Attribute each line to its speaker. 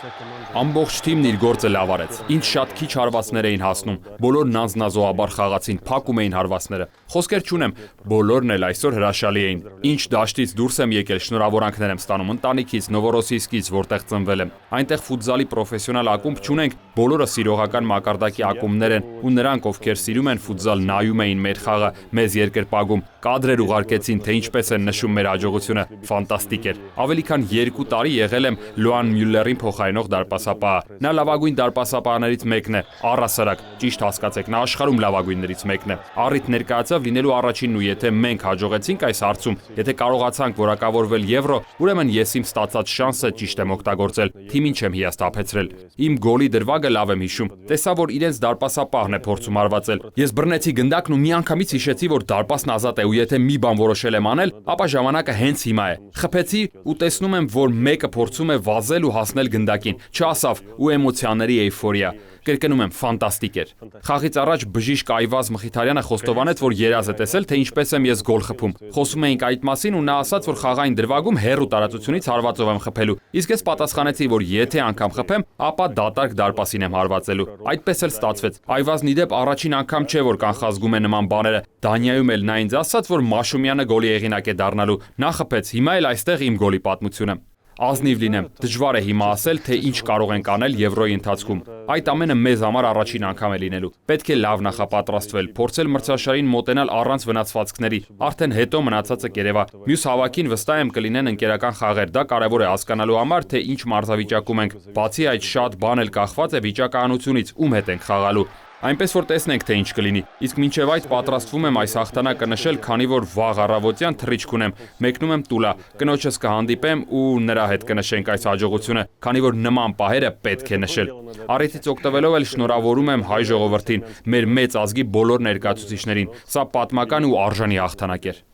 Speaker 1: Ամբողջ թիմն իր գործը լավ արեց։ Ինձ շատ քիչ հարվածներ էին հասնում։ Բոլորն անձնազոհաբար խաղացին, փակում էին հարվածները։ Խոսքեր չունեմ, բոլորն էլ այսօր հրաշալի էին։ Ինչ դաշտից դուրս եմ եկել, շնորհավորանքներ եմ ստանում ընտանիքից, Նովորոսիիսկից, որտեղ ծնվել եմ։ Այնտեղ ֆուտզալի պրոֆեսիոնալ ակումբ չունենք, բոլորը սիրողական մակարդակի ակումբներ են, ու նրանք, ովքեր սիրում են ֆուտզալ, նայում էին մեր խաղը, մեզ երկրպագում, կադրեր ուղարկեցին, թե ինչպես են նշում մեր հաջողությունը, ֆանտաստիկ էր։ Ավելի քան 2 տարի եղել եմ Լուան Մյուլլերին փոխարինող դարպասապահ։ Նա լավագույն դարպասապահներից մեկն է, առհասարակ, ճիշտ հասկացեք, նա աշխարհում լավագույններից մեկն է։ Առիթ ներկայացավ լինելու առաջինն ու եթե մենք հաջողեցինք այս հարցում, եթե կարողացանք որակավորվել Եվրո, ուրեմն ես իմ ստացած շանսը ճիշտ եմ օգտագործել, թիմին չեմ հիասթափեցրել։ Իմ գոլի դրվագը լավ եմ հիշում, տեսա, որ իրենց դարպասապահն է փորձում հարվածել։ Ես բռնեցի գնդակն ու միանգամից հիշեցի, որ դարպասն ազատ է ու եթե մի բան որոշել եմ անել, ապա ժամանակը հենց հիմա է։ Խփեցի ու տեսնում եմ, որ մեկը փորձում է վազել ու հասնել գնդակին, չասավ ու էմոցիաների էյֆորիա։ Կրկնում եմ, ֆանտաստիկ էր։ Խաղից առաջ բժիշկ Այվազ Մխիթարյանը խոստովանեց, որ երազ է տեսել, թե ինչպես եմ ես գոլ խփում։ Խոսում էինք այդ մասին ու նա ասաց, որ խաղային դրվագում հեռու տարածությունից հարվածով եմ խփելու։ Իսկ ես պատասխանեցի, որ եթե անգամ խփեմ, ապա դատարկ դարպասին եմ հարվածելու։ Այդպես էլ ստացվեց։ Այվազն ի դեպ առաջին անգամ չէ, որ կանխազգում է նման բաները։ Դանիայում էլ նա ինձ ասաց, որ Մաշումյանը գոլի հեղինակ է դառնալու։ Նա խփեց, հիմա էլ այստեղ իմ գոլի պատմությունը։ Ազնիվ լինեմ, դժվար է հիմա ասել, թե ինչ կարող ենք անել Եվրոյի ընթացքում։ Այդ ամենը մեզ համար առաջին անգամ է լինելու։ Պետք է լավ նախապատրաստվել, փորձել մրցաշարին մոտենալ առանց վնասվածքների։ Արդեն հետո մնացածը կերևա։ Մյուս հավաքին վստահ եմ կլինեն ընկերական խաղեր։ Դա կարևոր է հասկանալու համար, թե ինչ մարզավիճակում ենք։ Բացի այդ, շատ բան էլ կախված է վիճակահանությունից, ում հետ ենք խաղալու։ Այնպես որ տեսնենք, թե ինչ կլինի։ Իսկ մինչև այդ պատրաստվում եմ այս հաղթանակը նշել, քանի որ վաղ առավոտյան թռիչք ունեմ։ Մեկնում եմ Տուլա, կնոջս կհանդիպեմ ու նրա հետ կնշենք այս հաջողությունը, քանի որ նման պահերը պետք է նշել։ Առիթից օգտվելով էլ շնորհավորում եմ հայ ժողովրդին, մեր մեծ ազգի բոլոր ներկայացուցիչներին։ Սա պատմական ու արժանի հաղթանակ էր։